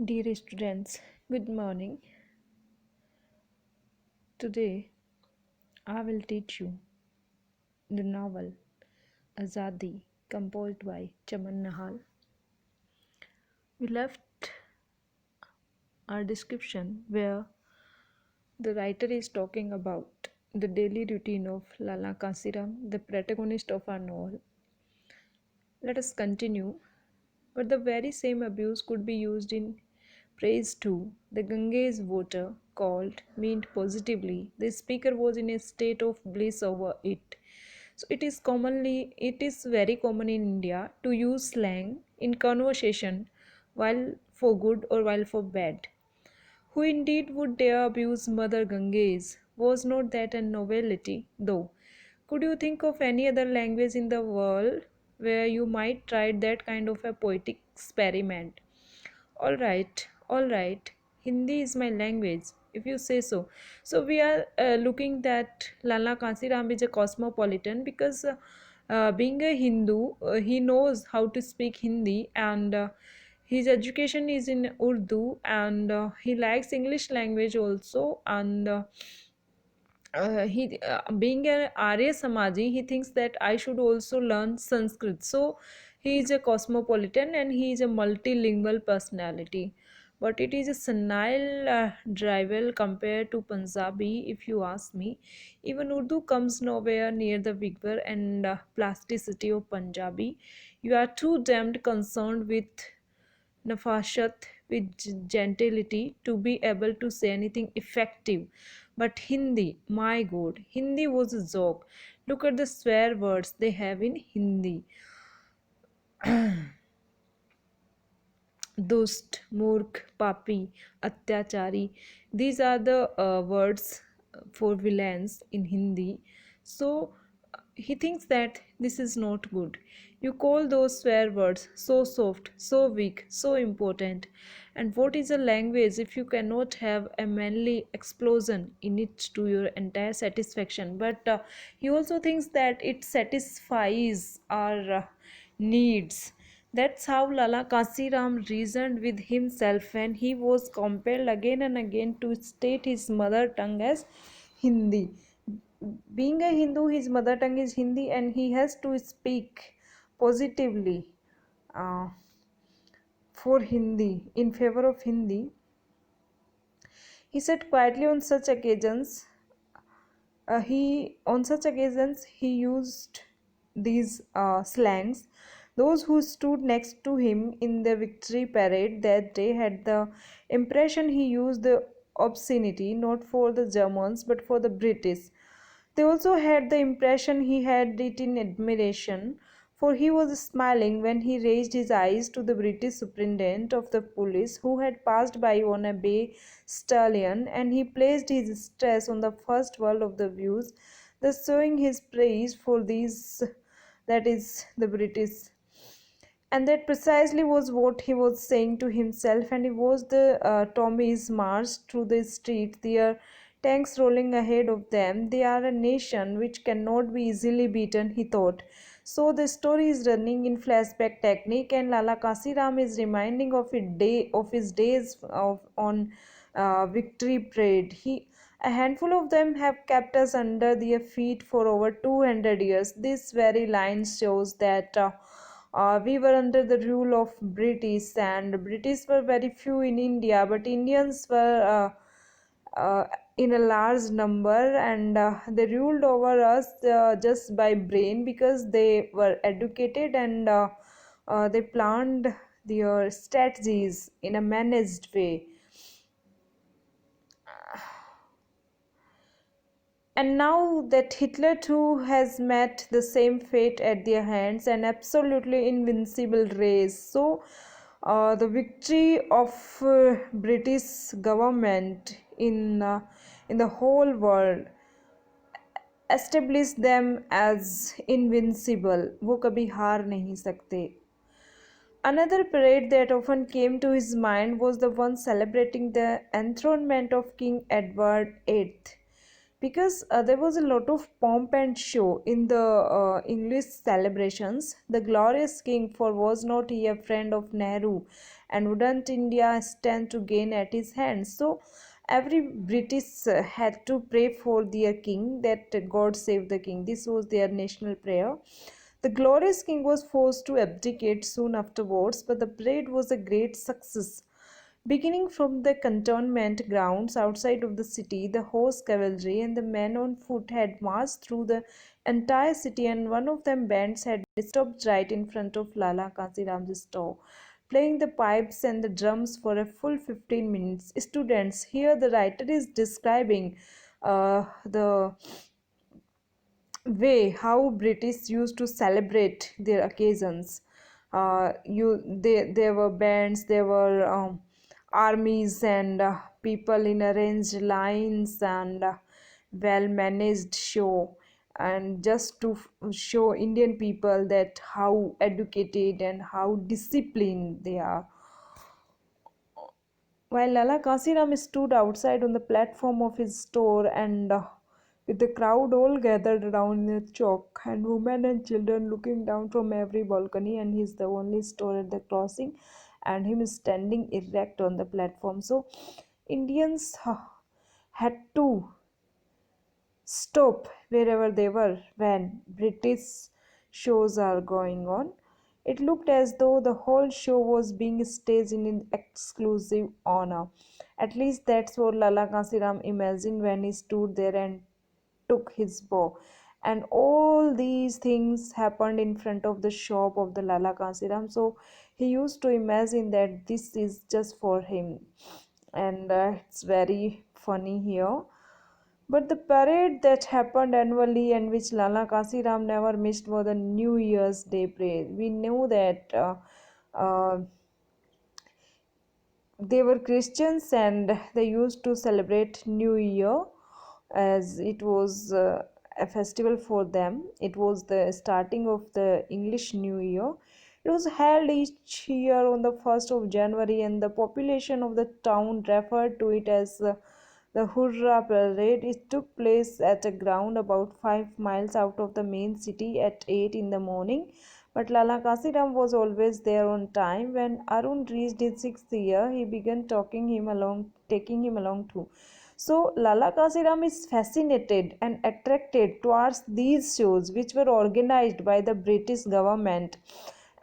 Dear students, good morning. Today I will teach you the novel Azadi, composed by Chaman Nahal. We left our description where the writer is talking about the daily routine of Lala Kasiram, the protagonist of our novel. Let us continue. But the very same abuse could be used in praise too. The Ganges water called meant positively. The speaker was in a state of bliss over it. So it is very common in India to use slang in conversation while for good or while for bad. Who indeed would dare abuse Mother Ganges? Was not that a novelty, though? Could you think of any other language in the world where you might try that kind of a poetic experiment? All right. Hindi is my language, if you say so. So we are looking that Lala Kansiram is a cosmopolitan because being a Hindu, he knows how to speak Hindi and his education is in Urdu and he likes English language also and he being an Arya Samaji, he thinks that I should also learn Sanskrit. So he is a cosmopolitan and he is a multilingual personality. But it is a senile drivel compared to Punjabi, if you ask me. Even Urdu comes nowhere near the vigor and plasticity of Punjabi. You are too damned concerned with nafashat, with gentility, to be able to say anything effective. But Hindi, my God, Hindi was a joke. Look at the swear words they have in Hindi. Dust, Murk, Papi, Atyachari. These are the words for villains in Hindi. So he thinks that this is not good. You call those swear words so soft, so weak, so important. And what is a language if you cannot have a manly explosion in it to your entire satisfaction? But he also thinks that it satisfies our needs. That's how Lala Kasiram reasoned with himself when he was compelled again and again to state his mother tongue as Hindi. Being a Hindu, his mother tongue is Hindi and he has to speak positively uh, for Hindi, in favor of Hindi. He said quietly on such occasions he used these slangs. Those who stood next to him in the victory parade that day had the impression he used the obscenity not for the Germans but for the British. They also had the impression he had it in admiration, for he was smiling when he raised his eyes to the British superintendent of the police who had passed by on a bay stallion, and he placed his stress on the first word of the views, thus showing his praise for these, that is, the British. And that precisely was what he was saying to himself, and he watched the Tommies march through the street, their tanks rolling ahead of them. They are a nation which cannot be easily beaten, he thought. So the story is running in flashback technique, and Lala Kasiram is reminding of his days on Victory Parade. A handful of them have kept us under their feet for over 200 years. This very line shows that we were under the rule of British, and British were very few in India, but Indians were in a large number, and they ruled over us just by brain because they were educated and they planned their strategies in a managed way. And now that Hitler too has met the same fate at their hands, an absolutely invincible race. So, the victory of British government in the whole world established them as invincible. वो कभी हार नहीं सकते. Another parade that often came to his mind was the one celebrating the enthronement of King Edward VIII. because there was a lot of pomp and show in the English celebrations. The glorious king, for was not he a friend of Nehru, and wouldn't India stand to gain at his hands? So every British had to pray for their king, that God save the king. This was their national prayer. The glorious king was forced to abdicate soon afterwards, but the parade was a great success. Beginning from the cantonment grounds outside of the city, the horse cavalry and the men on foot had marched through the entire city, and one of them bands had stopped right in front of Lala Kansiram's store, playing the pipes and the drums for a full 15 minutes. Students, here the writer is describing the way how British used to celebrate their occasions. There were bands, there were armies and people in arranged lines and well managed show, and just to show Indian people that how educated and how disciplined they are. While Lala Kasiram stood outside on the platform of his store, and with the crowd all gathered around in the chalk, and women and children looking down from every balcony, and he's the only store at the crossing, and him standing erect on the platform. So Indians had to stop wherever they were when British shows are going on. It looked as though the whole show was being staged in exclusive honor. At least that's what Lala Kansiram imagined when he stood there and took his bow. And all these things happened in front of the shop of the Lala Kansiram. So he used to imagine that this is just for him. And it's very funny here. But the parade that happened annually and which Lala Kasiram never missed was the New Year's Day parade. We knew that uh, they were Christians and they used to celebrate New Year as it was a festival for them. It was the starting of the English New Year. It was held each year on the 1st of January, and the population of the town referred to it as the Hurrah Parade. It took place at a ground about 5 miles out of the main city at 8 in the morning. But Lala Kasiram was always there on time. When Arun reached his 6th year, he began taking him along too. So Lala Kasiram is fascinated and attracted towards these shows, which were organized by the British government,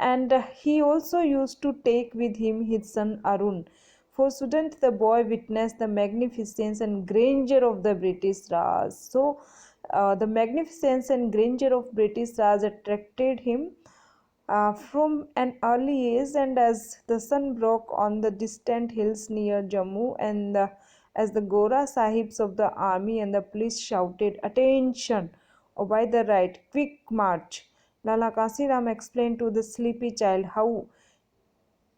and he also used to take with him his son Arun. For shouldn't the boy witness the magnificence and grandeur of the British Raj? So the magnificence and grandeur of British Raj attracted him from an early age, and as the sun broke on the distant hills near Jammu, and as the Gora Sahibs of the army and the police shouted, "Attention! Obey the right! Quick march!" Lala Kasiram explained to the sleepy child how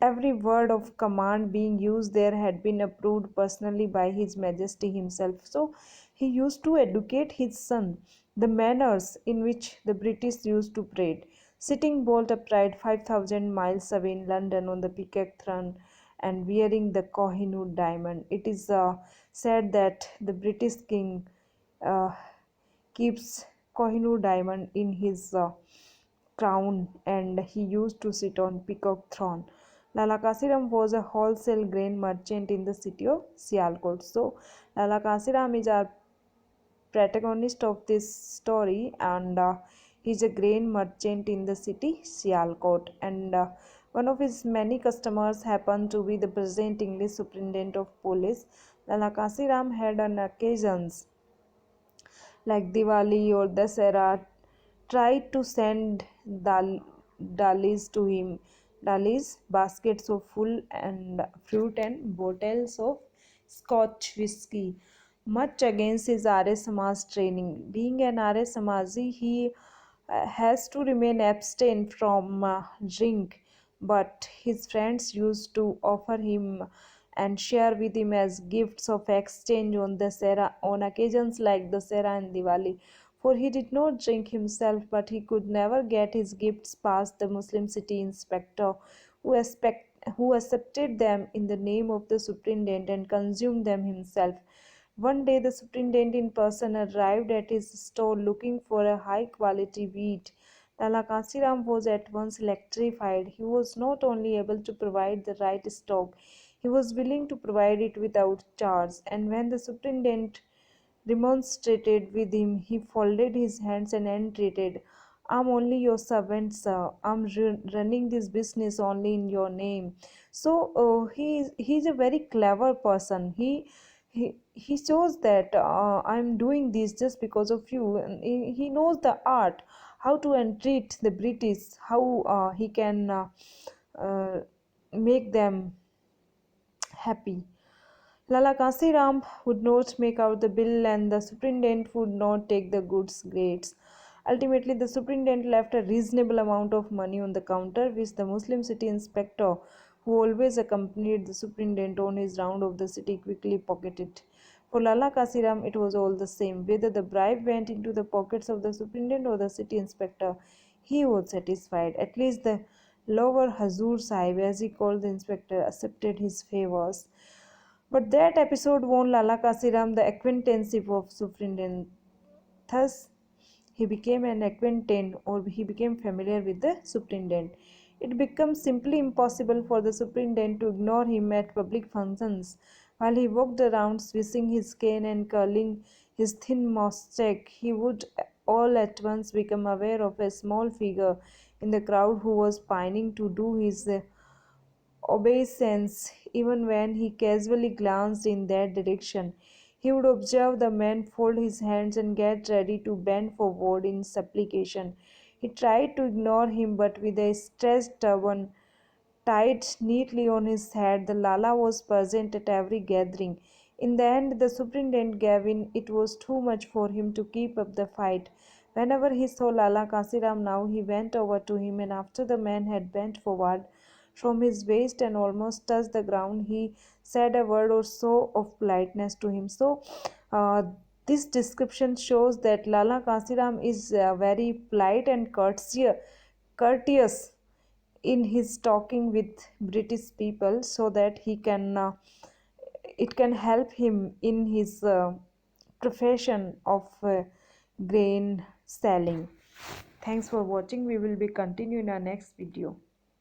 every word of command being used there had been approved personally by His Majesty himself. So he used to educate his son the manners in which the British used to parade, sitting bolt upright 5,000 miles away in London on the peacock throne and wearing the Kohinoor diamond. It is said that the British king uh, keeps Kohinoor diamond in his crown, and he used to sit on peacock throne. Lala Kasiram was a wholesale grain merchant in the city of Sialkot. So Lala Kasiram is our protagonist of this story, and he's a grain merchant in the city Sialkot, and one of his many customers happened to be the present English superintendent of police. Lala Kasiram had on occasions like Diwali or Dasera tried to send dalis to him, dalis, baskets of full and fruit and bottles of Scotch whiskey, much against his Arya Samaj training. Being an Arya Samaji, he has to remain abstain from drink, but his friends used to offer him and share with him as gifts of exchange on Dasera on occasions like Dasera and Diwali. For he did not drink himself, but he could never get his gifts past the Muslim city inspector, who accepted them in the name of the superintendent and consumed them himself. One day, the superintendent in person arrived at his store looking for a high quality wheat. Lala Kasiram was at once electrified. He was not only able to provide the right stock, he was willing to provide it without charge. And when the superintendent remonstrated with him, he folded his hands and entreated, I'm only your servant, sir. I'm running this business only in your name. So he's a very clever person. He shows that I'm doing this just because of you. And he knows the art, how to entreat the British, how he can uh, make them happy. Lala Kasiram would not make out the bill and the superintendent would not take the goods grades. Ultimately, the superintendent left a reasonable amount of money on the counter, which the Muslim city inspector, who always accompanied the superintendent on his round of the city, quickly pocketed. For Lala Kasiram, it was all the same. Whether the bribe went into the pockets of the superintendent or the city inspector, he was satisfied. At least the lower Hazur Sahib, as he called the inspector, accepted his favors. But that episode won Lala Kasiram the acquaintanceship of superintendent. Thus, he became an acquaintance or he became familiar with the superintendent. It becomes simply impossible for the superintendent to ignore him at public functions. While he walked around swishing his cane and curling his thin moustache, he would all at once become aware of a small figure in the crowd who was pining to do his obeisance even when he casually glanced in that direction. He would observe the man fold his hands and get ready to bend forward in supplication. He tried to ignore him, but with a stretched turban tied neatly on his head, the Lala was present at every gathering. In the end, the superintendent gave in. It was too much for him to keep up the fight. Whenever he saw Lala Kasiram now, he went over to him, and after the man had bent forward from his waist and almost touched the ground, he said a word or so of politeness to him. So, uh, this description shows that Lala Kasiram is very polite and courteous in his talking with British people, so that he can it can help him in his profession of grain selling. Thanks for watching. We will be continuing our next video.